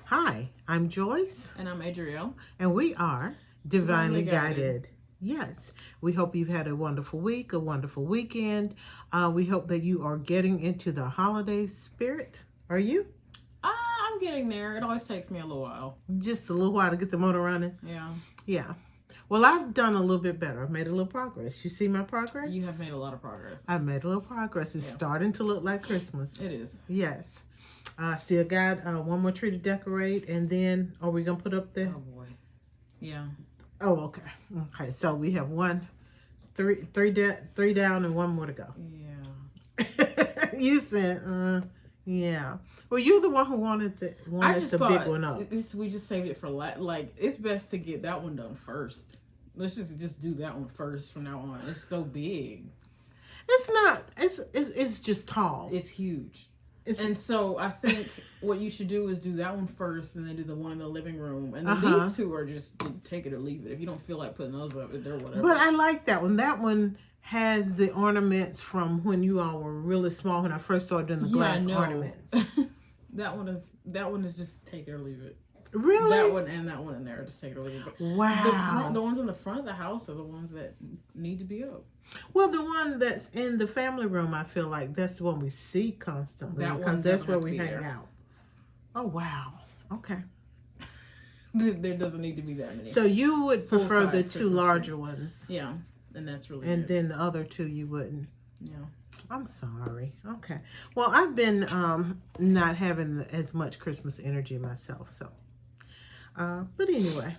Hi, I'm Joyce, And I'm Adrielle. and we are Divinely Divinely Guided. Guided. Yes, we hope you've had a wonderful week, a wonderful weekend. We hope that you are getting into the holiday spirit. Are you? I'm getting there. It always takes me a little while. Just a little while to get the motor running? Yeah. Yeah. Well, I've done a little bit better. I've made a little progress. You see my progress? You have made a lot of progress. I've made a little progress. It's starting to look like Christmas. It is. Yes. Still got one more tree to decorate, and then are we gonna put up there? Oh boy. Yeah. Oh, okay. Okay, so we have three down, and one more to go. Yeah. You said, yeah. Well, you're the one who wanted the big one up. We just saved it for like it's best to get that one done first. Let's just do that one first from now on. It's so big. It's not. It's just tall. It's huge. And so I think what you should do is do that one first, and then do the one in the living room, and then these two are just take it or leave it. If you don't feel like putting those up, they're whatever. But I like that one. That one has the ornaments from when you all were really small. When I first started doing the glass ornaments. That one is just take it or leave it. Really? That one and that one in there, just take it or leave it. Wow. The ones in the front of the house are the ones that need to be up. Well, the one that's in the family room, I feel like that's the one we see constantly because that's where we hang out. Oh, wow. Okay. There doesn't need to be that many. So you would prefer the two larger ones. Yeah, and that's really and good. Then the other two you wouldn't. Yeah. I'm sorry. Okay. Well, I've been not having as much Christmas energy myself, so. But anyway.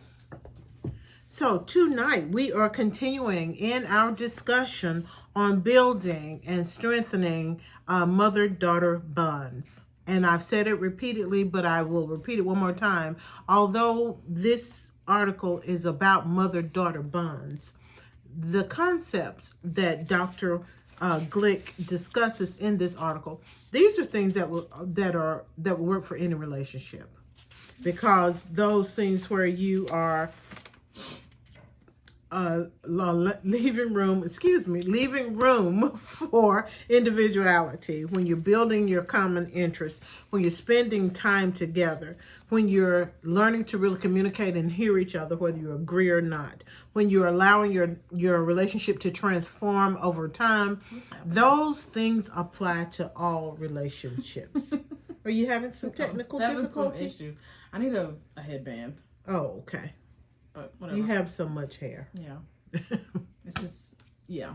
So tonight we are continuing in our discussion on building and strengthening mother-daughter bonds. And I've said it repeatedly, but I will repeat it one more time. Although this article is about mother-daughter bonds, the concepts that Dr. Glick discusses in this article, these are things that will work for any relationship, because those things where you are leaving room for individuality, when you're building your common interests, when you're spending time together, when you're learning to really communicate and hear each other, whether you agree or not, when you're allowing your relationship to transform over time, those things apply to all relationships. Are you having some technical difficulties? Some issues. I need a headband. Oh, okay. But whatever. You have so much hair. Yeah. It's just, yeah.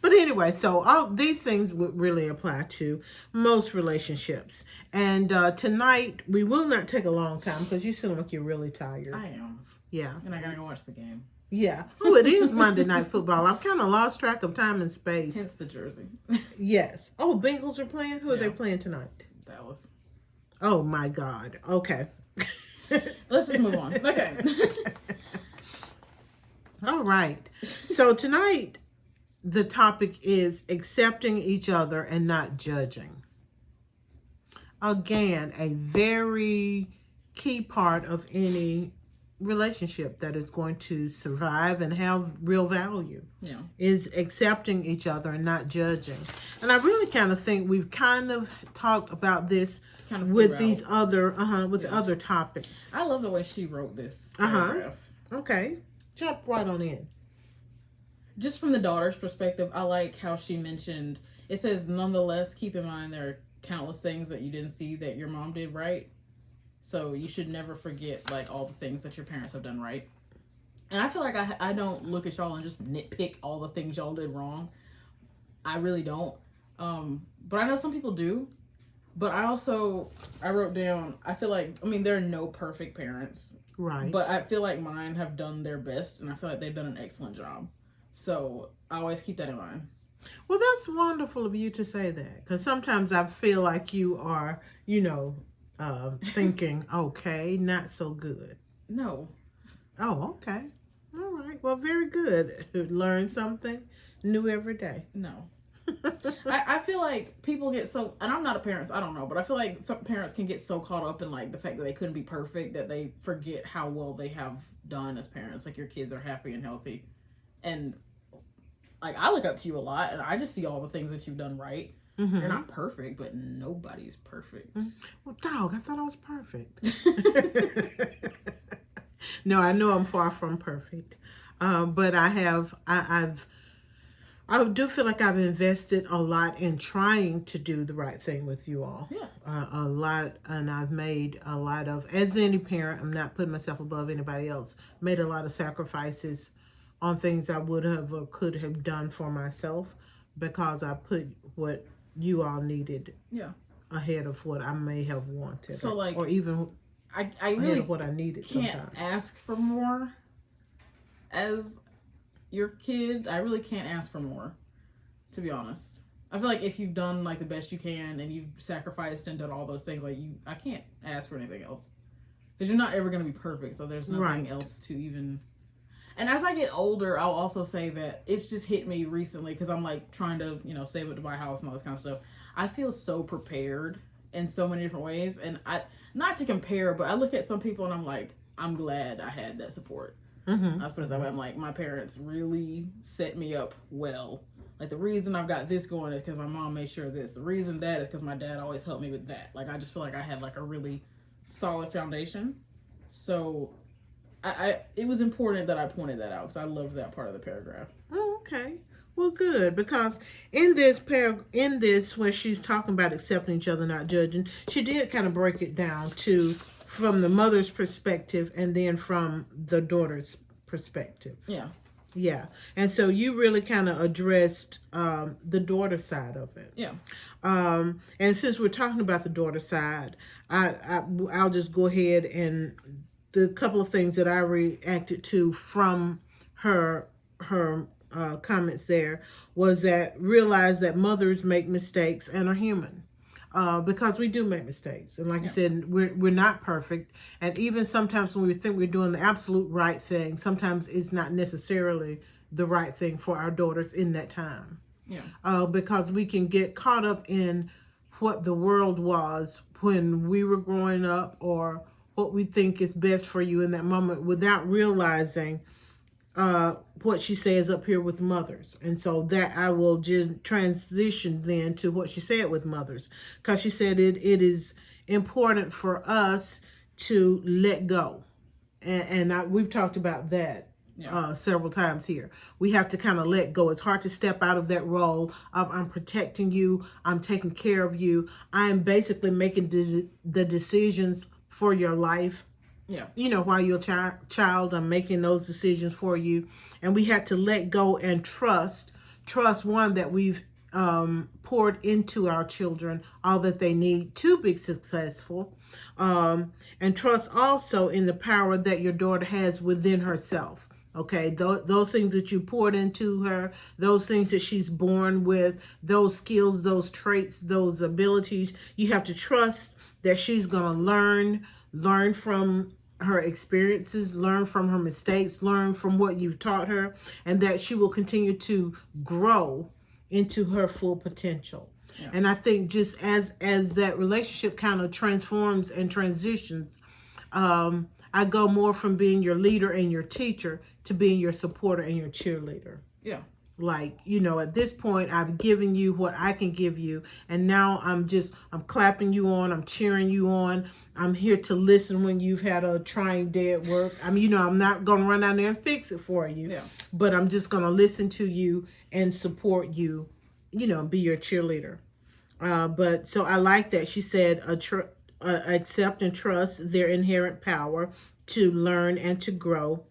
But anyway, so all these things would really apply to most relationships. And tonight, we will not take a long time because you seem like you're really tired. I am. Yeah. And I gotta go watch the game. Yeah. Oh, it is Monday Night Football. I've kind of lost track of time and space. Hence the jersey. Yes. Oh, Bengals are playing? Who are they playing tonight? Dallas. Oh, my God. Okay. Let's just move on. Okay. All right. So tonight, the topic is accepting each other and not judging. Again, a very key part of any relationship that is going to survive and have real value. Yeah. Is accepting each other and not judging. And I really kind of think we've kind of talked about this with these other other topics. I love the way she wrote this paragraph. Okay. Jump right on in. Just from the daughter's perspective, I like how she mentioned, it says, nonetheless, keep in mind there are countless things that you didn't see that your mom did right. So you should never forget like all the things that your parents have done right. And I feel like I don't look at y'all and just nitpick all the things y'all did wrong. I really don't. But I know some people do. But I wrote down, I feel like, there are no perfect parents. Right. But I feel like mine have done their best, and I feel like they've done an excellent job. So I always keep that in mind. Well, that's wonderful of you to say that, because sometimes I feel like you are, thinking, okay, not so good. No. Oh, okay. All right. Well, very good. Learn something new every day. No. I feel like people get so, and I'm not a parent, so I don't know, but I feel like some parents can get so caught up in like the fact that they couldn't be perfect that they forget how well they have done as parents. Like your kids are happy and healthy, and like I look up to you a lot, and I just see all the things that you've done right. You're not perfect, but nobody's perfect. Well, dog, I thought I was perfect. No, I know I'm far from perfect. But I do feel like I've invested a lot in trying to do the right thing with you all. Yeah. A lot, and I've made a lot of, as any parent, I'm not putting myself above anybody else, made a lot of sacrifices on things I would have or could have done for myself because I put what you all needed Yeah. ahead of what I may have wanted. So, like, or even I ahead really of what I needed can't sometimes. ask for more as your kid. I really can't ask for more, to be honest. I feel like if you've done like the best you can and you've sacrificed and done all those things, like I can't ask for anything else because you're not ever going to be perfect. So there's nothing else to even. And as I get older, I'll also say that it's just hit me recently because I'm like trying to, save up to buy a house and all this kind of stuff. I feel so prepared in so many different ways. And not to compare, but I look at some people and I'm like, I'm glad I had that support. I'll put it that way. I'm like, my parents really set me up well. Like, the reason I've got this going is because my mom made sure of this. The reason that is because my dad always helped me with that. Like, I just feel like I have like a really solid foundation. So it was important that I pointed that out because I loved that part of the paragraph. Oh, okay. Well, good, because in this where she's talking about accepting each other, not judging, she did kind of break it down from the mother's perspective and then from the daughter's perspective. Yeah. Yeah. And so you really kind of addressed the daughter side of it. Yeah. And since we're talking about the daughter side, I'll just go ahead and the couple of things that I reacted to from her comments there was that realize that mothers make mistakes and are human. Because we do make mistakes. And like you said, we're not perfect. And even sometimes when we think we're doing the absolute right thing, sometimes it's not necessarily the right thing for our daughters in that time. Yeah. Because we can get caught up in what the world was when we were growing up or what we think is best for you in that moment without realizing what she says up here with mothers. And so that I will just transition then to what she said with mothers, because she said it is important for us to let go. And we've talked about that several times here. We have to kind of let go. It's hard to step out of that role of I'm protecting you, I'm taking care of you, I'm basically making the decisions for your life. Yeah. While you're a child, I'm making those decisions for you. And we had to let go and trust one, that we've poured into our children all that they need to be successful. And trust also in the power that your daughter has within herself. Okay, those things that you poured into her, those things that she's born with, those skills, those traits, those abilities, you have to trust that she's going to learn from her experiences, learn from her mistakes, learn from what you've taught her, and that she will continue to grow into her full potential. Yeah. And I think just as that relationship kind of transforms and transitions, I go more from being your leader and your teacher to being your supporter and your cheerleader. Yeah. Like, at this point, I've given you what I can give you. And now I'm clapping you on. I'm cheering you on. I'm here to listen when you've had a trying day at work. I'm not going to run out there and fix it for you. Yeah. But I'm just going to listen to you and support you, be your cheerleader. But so I like that she said, accept and trust their inherent power to learn and to grow.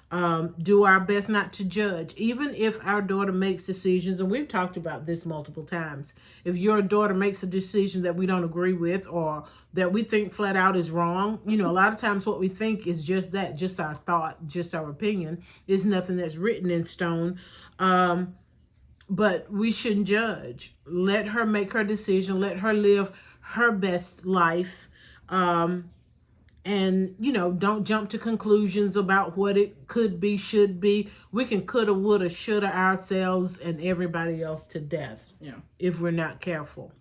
Do our best not to judge, even if our daughter makes decisions, and we've talked about this multiple times. If your daughter makes a decision that we don't agree with or that we think flat out is wrong, a lot of times what we think is just that, just our thought, just our opinion. Is nothing that's written in stone. But we shouldn't judge. Let her make her decision. Let her live her best life. And, don't jump to conclusions about what it could be, should be. We can coulda, woulda, shoulda ourselves and everybody else to death if we're not careful.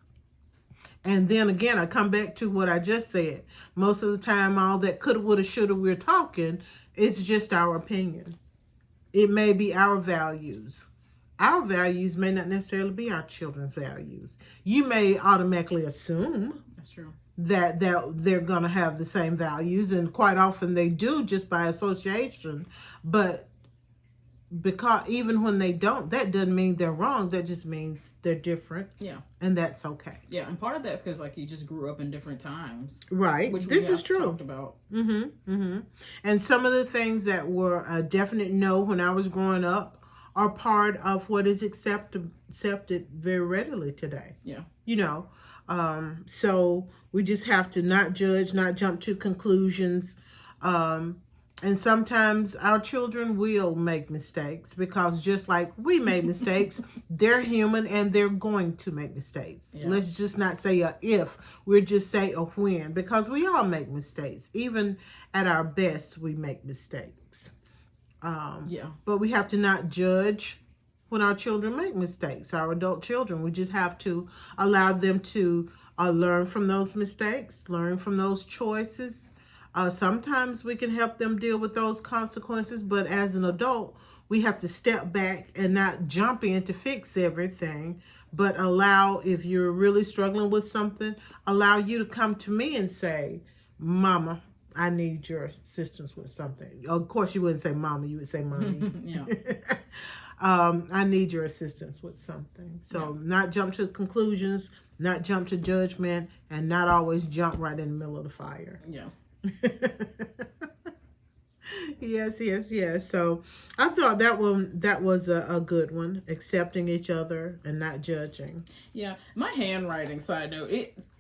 And then again, I come back to what I just said. Most of the time, all that coulda, woulda, shoulda we're talking, it's just our opinion. It may be our values. our values may not necessarily be our children's values. You may automatically assume That's true. that they're going to have the same values, and quite often they do just by association. But because even when they don't, that doesn't mean they're wrong. That just means they're different. Yeah. And that's okay. Yeah, and part of that's because like you just grew up in different times, Right. which This we is have true. talked about. And some of the things that were a definite no when I was growing up are part of what is accepted very readily today. Yeah. You know, so we just have to not judge, not jump to conclusions. And sometimes our children will make mistakes because just like we made mistakes, they're human and they're going to make mistakes. Yeah. Let's just not say a if, we'll just say a when, because we all make mistakes. Even at our best, we make mistakes. Yeah. But we have to not judge when our children make mistakes, our adult children. We just have to allow them to learn from those mistakes, learn from those choices. Sometimes we can help them deal with those consequences, but as an adult, we have to step back and not jump in to fix everything, but allow, if you're really struggling with something, allow you to come to me and say, Mama, I need your assistance with something. Of course, you wouldn't say Mama, you would say Mommy. Yeah. I need your assistance with something. So not jump to conclusions, not jump to judgment, and not always jump right in the middle of the fire. Yeah. Yes. So I thought that was a good one, accepting each other and not judging. Yeah. My handwriting, side note,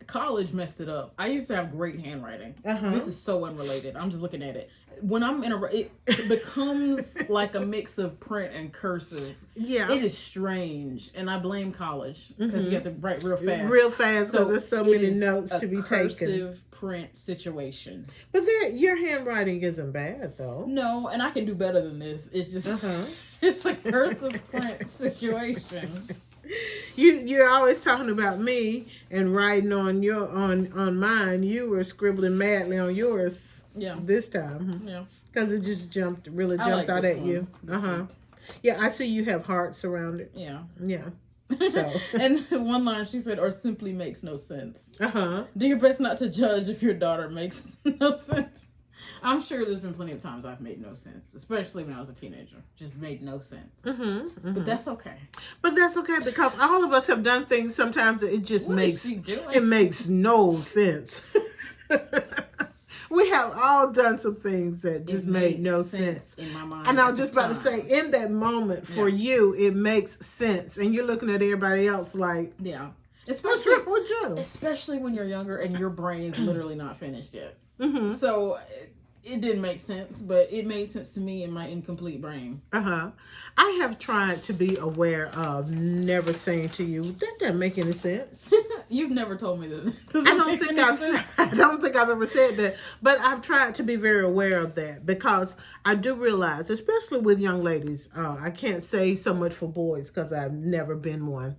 college messed it up. I used to have great handwriting. This is so unrelated. I'm just looking at it. When I'm it becomes like a mix of print and cursive. Yeah. It is strange, and I blame college because you have to write real fast. Real fast, because there's so it many is notes a to be cursive taken. print situation. But your handwriting isn't bad though. No, and I can do better than this. It's just it's a cursive print situation. You're always talking about me and writing on your on mine. You were scribbling madly on yours. Yeah. This time. Yeah. Because it just really jumped like out this at one. you. This one. Yeah, I see you have hearts around it. Yeah. Yeah. So. And one line she said, or simply makes no sense. Do your best not to judge if your daughter makes no sense. I'm sure there's been plenty of times I've made no sense, especially when I was a teenager. Just made no sense. But that's okay. But that's okay, because all of us have done things sometimes that it just What makes is she doing? it makes no sense. We have all done some things that just made no sense in my mind. And I at was the just about to time. say, in that moment for you, it makes sense. And you're looking at everybody else like, Yeah. what's Especially wrong with you? especially when you're younger and your brain is literally not finished yet. So it didn't make sense, but it made sense to me in my incomplete brain. I have tried to be aware of never saying to you, that doesn't make any sense. You've never told me that. I don't think I've ever said that, but I've tried to be very aware of that, because I do realize, especially with young ladies, I can't say so much for boys because I've never been one.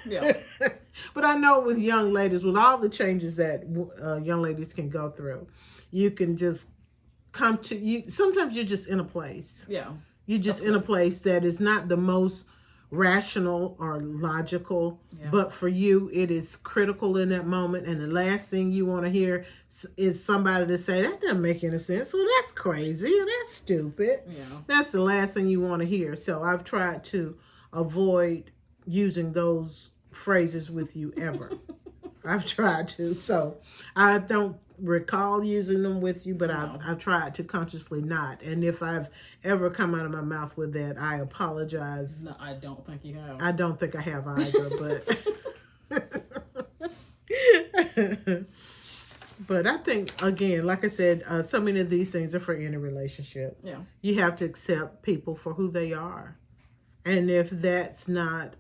Yeah. But I know with young ladies, with all the changes that young ladies can go through, you can just come to you. Sometimes you're just in a place. Yeah. You're just in a place that is not the most rational or logical, but for you, it is critical in that moment. And the last thing you want to hear is somebody to say, that doesn't make any sense. Well, that's crazy. That's stupid. Yeah. That's the last thing you want to hear. So I've tried to avoid using those phrases with you ever. I've tried to. So I don't recall using them with you, but I've tried to consciously not. And if I've ever come out of my mouth with that, I apologize. No, I don't think you have. I don't think I have either, but but I think, again, like I said, so many of these things are for any relationship. Yeah. You have to accept people for who they are. And if that's not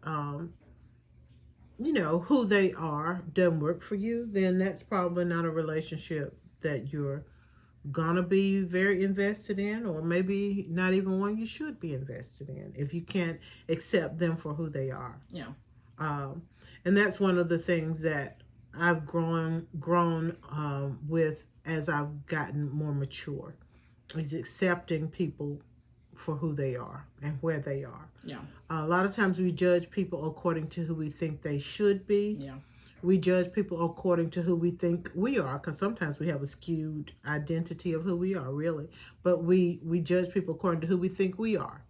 who they are doesn't work for you, then that's probably not a relationship that you're gonna be very invested in, or maybe not even one you should be invested in, if you can't accept them for who they are. Yeah. And that's one of the things that I've grown with as I've gotten more mature, is accepting people for who they are and where they are. Yeah. A lot of times we judge people according to who we think they should be. Yeah. We judge people according to who we think we are, because sometimes we have a skewed identity of who we are, really. But we judge people according to who we think we are.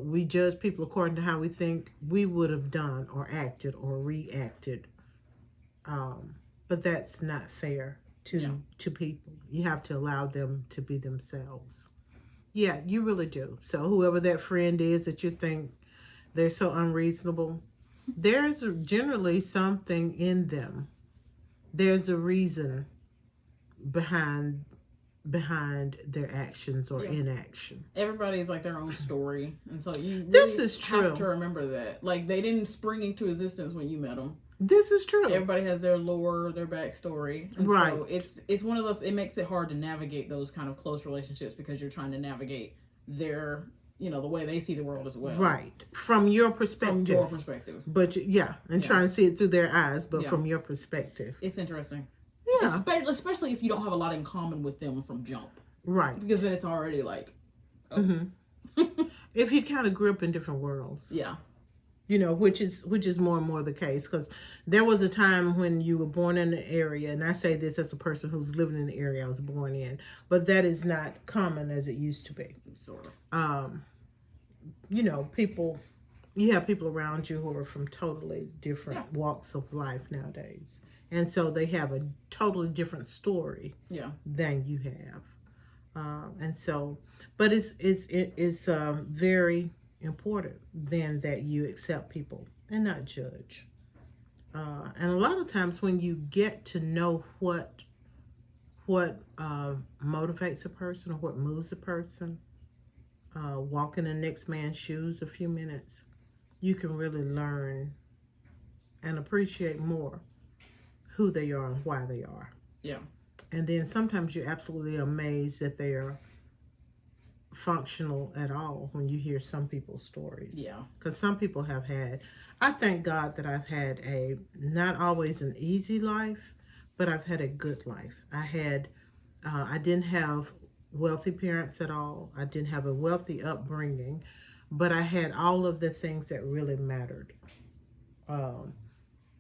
We judge people according to how we think we would have done or acted or reacted. But that's not fair to people. You have to allow them to be themselves. Yeah, you really do. So whoever that friend is that you think they're so unreasonable, there's generally something in them. There's a reason behind their actions or inaction. Everybody's like their own story, and so you really This is true. have to remember that. Like, they didn't spring into existence when you met them. This is true. Everybody has their lore, their backstory, and Right. so it's one of those. It makes it hard to navigate those kind of close relationships because you're trying to navigate their, the way they see the world as well. Right. From your perspective. From your perspective. But trying to see it through their eyes, but from your perspective. It's interesting. Yeah. Especially if you don't have a lot in common with them from jump. Right. Because then it's already like, If you kind of grew up in different worlds. Yeah. Which is more and more the case, because there was a time when you were born in the area, and I say this as a person who's living in the area I was born in, but that is not common as it used to be. Sort of. People, you have people around you who are from totally different walks of life nowadays, and so they have a totally different story than you have, and so, but it's very important then that you accept people and not judge. And a lot of times when you get to know what motivates a person or what moves a person, walk in the next man's shoes a few minutes, you can really learn and appreciate more who they are and why they are. Yeah. And then sometimes you're absolutely amazed that they are functional at all when you hear some people's stories. Yeah. Because some people have I thank God that I've had not always an easy life, but I've had a good life. I didn't have wealthy parents at all. I didn't have a wealthy upbringing, but I had all of the things that really mattered. All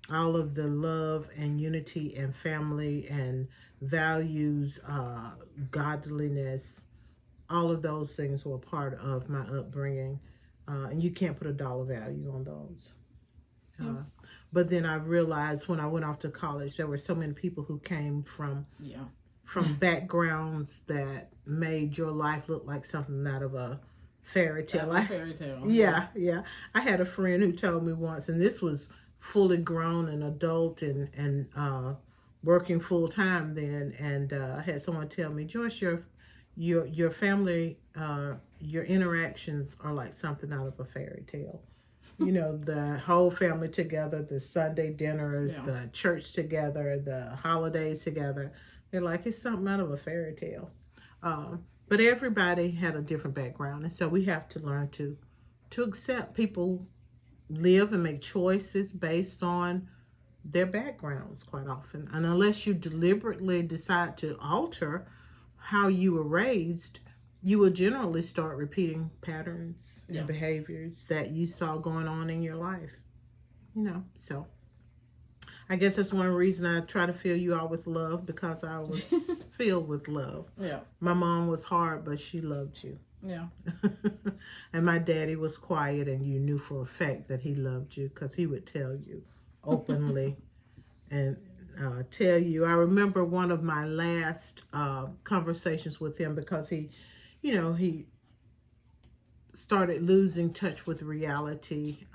of the love and unity and family and values, godliness, all of those things were a part of my upbringing, and you can't put a dollar value on those. But then I realized when I went off to college, there were so many people who came from backgrounds that made your life look like something out of a fairy tale. Yeah. I had a friend who told me once, and this was fully grown and adult and working full time then, and I had someone tell me, Joyce, your family, your interactions are like something out of a fairy tale. The whole family together, the Sunday dinners, the church together, the holidays together. They're like, it's something out of a fairy tale. But everybody had a different background. And so we have to learn to accept people live and make choices based on their backgrounds quite often. And unless you deliberately decide to alter how you were raised, you will generally start repeating patterns and behaviors that you saw going on in your life. So I guess that's one reason I try to fill you all with love, because I was filled with love. Yeah. My mom was hard, but she loved you. Yeah. And my daddy was quiet, and you knew for a fact that he loved you because he would tell you openly and tell you. I remember one of my last conversations with him, because he started losing touch with reality,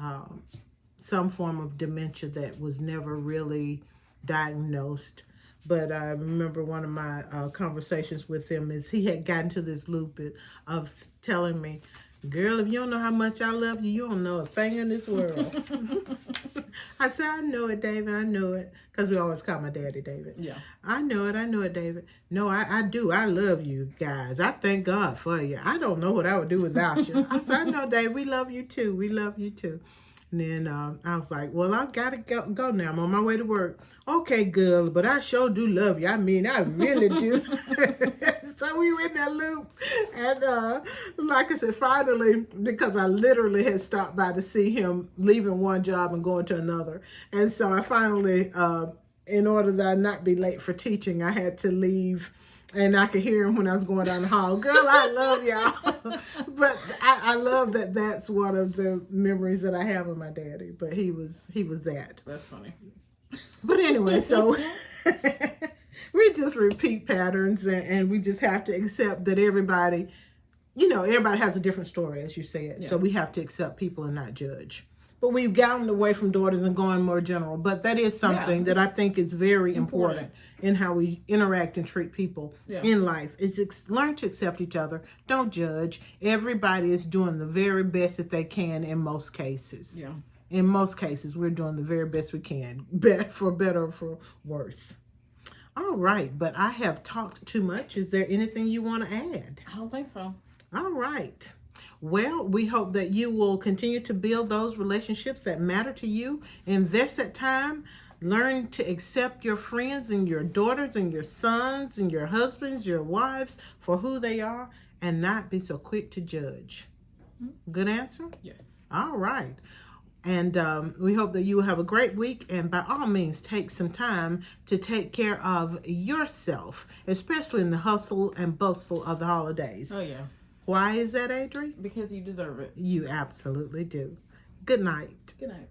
some form of dementia that was never really diagnosed. But I remember one of my conversations with him is he had gotten to this loop of telling me, girl, if you don't know how much I love you, you don't know a thing in this world. I said, I know it, David, I know it. Because we always call my daddy David. Yeah. I know it, David. No, I do. I love you guys. I thank God for you. I don't know what I would do without you. I said, I know, Dave, we love you too. We love you too. And then I was like, well, I got to go now. I'm on my way to work. Okay, girl, but I sure do love you. I mean, I really do. So we were in that loop. And like I said, finally, because I literally had stopped by to see him leaving one job and going to another. And so I finally, in order that I not be late for teaching, I had to leave. And I could hear him when I was going down the hall. Girl, I love y'all. But I love that that's one of the memories that I have of my daddy. But he was that. That's funny. But anyway, so we just repeat patterns, and we just have to accept that everybody, everybody has a different story, as you said. Yeah. So we have to accept people and not judge. But we've gotten away from daughters and going more general. But that is something that I think is very important in how we interact and treat people in life. Is learn to accept each other. Don't judge. Everybody is doing the very best that they can in most cases. Yeah. In most cases, we're doing the very best we can, for better or for worse. All right, but I have talked too much. Is there anything you want to add? I don't think so. All right. Well, we hope that you will continue to build those relationships that matter to you. Invest that time. Learn to accept your friends and your daughters and your sons and your husbands, your wives for who they are, and not be so quick to judge. Good answer? Yes. All right. And we hope that you will have a great week. And by all means, take some time to take care of yourself, especially in the hustle and bustle of the holidays. Oh, yeah. Why is that, Adri? Because you deserve it. You absolutely do. Good night. Good night.